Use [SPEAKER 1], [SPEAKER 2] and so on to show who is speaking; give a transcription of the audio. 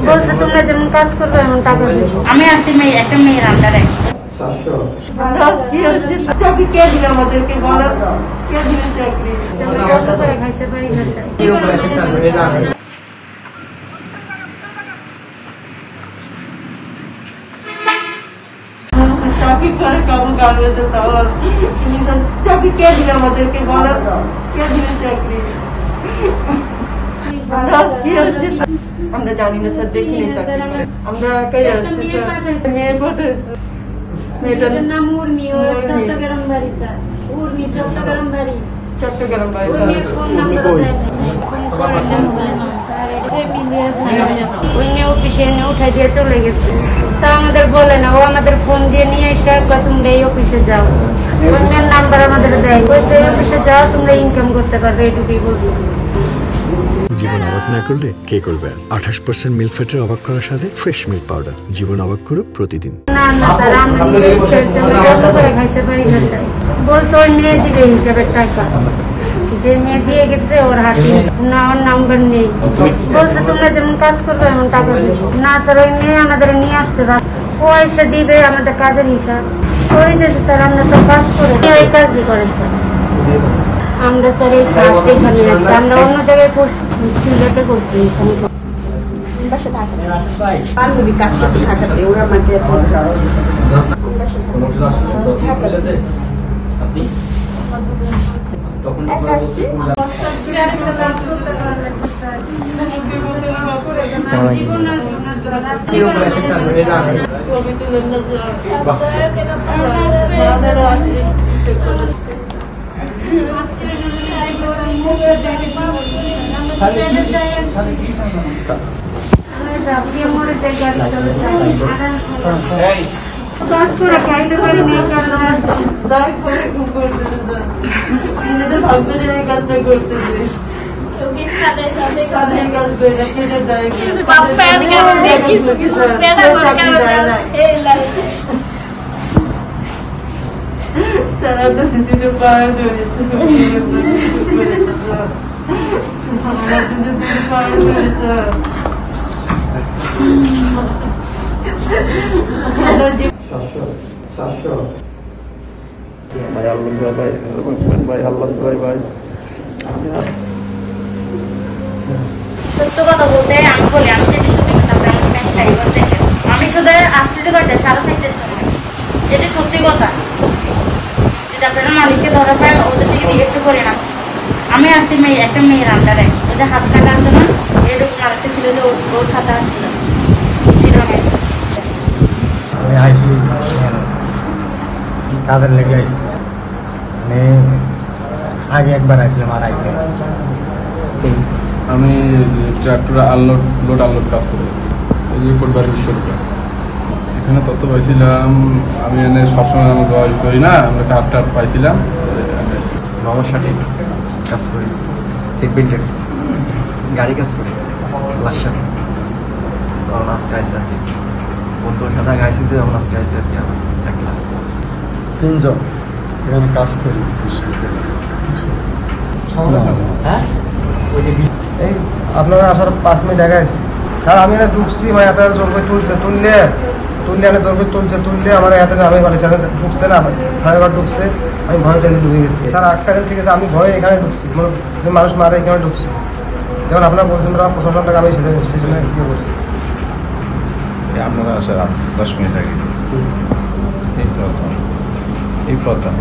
[SPEAKER 1] বলছে তোমরা যেমন কাজ করবে এমন টাকা দেবো। আমি আসছি একটা মেয়ের আন্ডারে।
[SPEAKER 2] চাকরি কে দিল আমাদেরকে বলার, কে দিল চাকরি?
[SPEAKER 1] খাইতে পারি
[SPEAKER 2] চাকরি করে কাবু গাড়িতে দেওয়ার, চাকরি কে দিল আমাদেরকে বলার, কে দিল চাকরি? আমরা জানি না স্যার, দেখিনি চাকরি করে। আমরা একাই আসছি স্যার, মেয়ে পাঠাইছে। মেয়েটার
[SPEAKER 1] নাম উর্মি, ও চট্টগ্রাম বাড়ি স্যার। উর্মি চট্টগ্রাম বাড়ি।
[SPEAKER 2] চট্টগ্রাম বাড়ি।
[SPEAKER 1] অফিসে এনে উঠাই দিয়ে চলে গেছে। তা আমাদের বলে না, ও আমাদের ফোন দিয়ে নিয়ে এসে তোমরা এই অফিসে যাও। অন্যের নাম্বার আমাদের দেয়, বলছে এই অফিসে যাও, তোমরা ইনকাম করতে পারবে, এটুকুই বলছে।
[SPEAKER 3] জীবন অবাক না করলে কে করবে? 28% মিল্ক ফ্যাটের অবাক করার সাথে ফ্রেশ মিল্ক পাউডার। জীবন অবাক করুক প্রতিদিন।
[SPEAKER 1] না না স্যার, আমরা করে খাইতে পারি না। বলছে ওই মেয়ে দিবে হিসাবের টাকা, যে মেয়ে দিয়ে গেছে ওর হাতে না, ওর নাম্বার নেই। বলছে তোমরা যেমন কাজ করবে এমন টাকা দেবো না স্যার। ওই মেয়ে আমাদের নিয়ে আসতে পারে, ও এসে দিবে আমাদের কাজের হিসাব করে দিয়েছে স্যার। আমরা তো কাজ করে ওই কাজই করে স্যার। আমরা স্যার এই কাজ এখানে আসছি, আমরা অন্য জায়গায় করছি, সিলেটে করছি।
[SPEAKER 2] বান্ধবী কাজ করতে থাকাতে ওরা আমাকে
[SPEAKER 1] কাজ করে খাইতে পারি মেয়ে
[SPEAKER 2] কাজটা করতেছে।
[SPEAKER 1] সত্য কথা বলতে আমি বলি, আমি যেটা সত্যি কথা আমি শুধু আসছি যে কয়টা 4:30টার সময়, যেটা সত্যি কথা, যেটা আপনারা মালিককে ধরা পায় ওদের থেকে জিজ্ঞেস করি না। আমি আসছি একটা মেয়ের আন্ডারে, ওদের হাত টাকা আছে না, এরকম আরেকটা ছিল যে ওর সাথে আসছিল।
[SPEAKER 4] আমি আইসি কাজের লেগে আইসি, মানে আগে একবার আসলাম আর আইসি।
[SPEAKER 5] আমি ট্রাক্টর লোড আনলোড কাজ করি, এই যে কোটবাড়ি বিশ্বরূপে। এখানে তথ্য পাইছিলাম, আমি এনে সবসময় আমি জয়েন করি না, আমরা কার্ড পাইছিলাম।
[SPEAKER 4] নবসাটি কাজ করি, সিট বিল্ডের গাড়ি কাজ করি, লাশান। তখন আজকে আইসি আর কি, বন্ধুর সাথে আগে আইসি যে এখন আজকে আইসি আর কি। আমার 1 লাখ
[SPEAKER 6] 3 জন এখানে কাজ করি।
[SPEAKER 4] হ্যাঁ, এই আপনারা আসার 5 মিনিট আগে আসছি স্যার। আমি না ঢুকছি, আমার এত জোর করে তুললে এনে জোর করে তুললে আমার এত আমি বলি স্যার ঢুকছে না, সাড়ে বার ঢুকছে। আমি ভয় জন্য ঢুকে গেছি স্যার। আটকা দিন ঠিক আছে, আমি ভয়ে এখানে ঢুকছি, মানুষ মারে এখানে ঢুকছি। যেমন আপনারা বলছেন প্রশাসনটাকে, আমি সেই জন্য কী করছি।
[SPEAKER 5] আপনারা আসার 10 মিনিট আগে এই প্রথম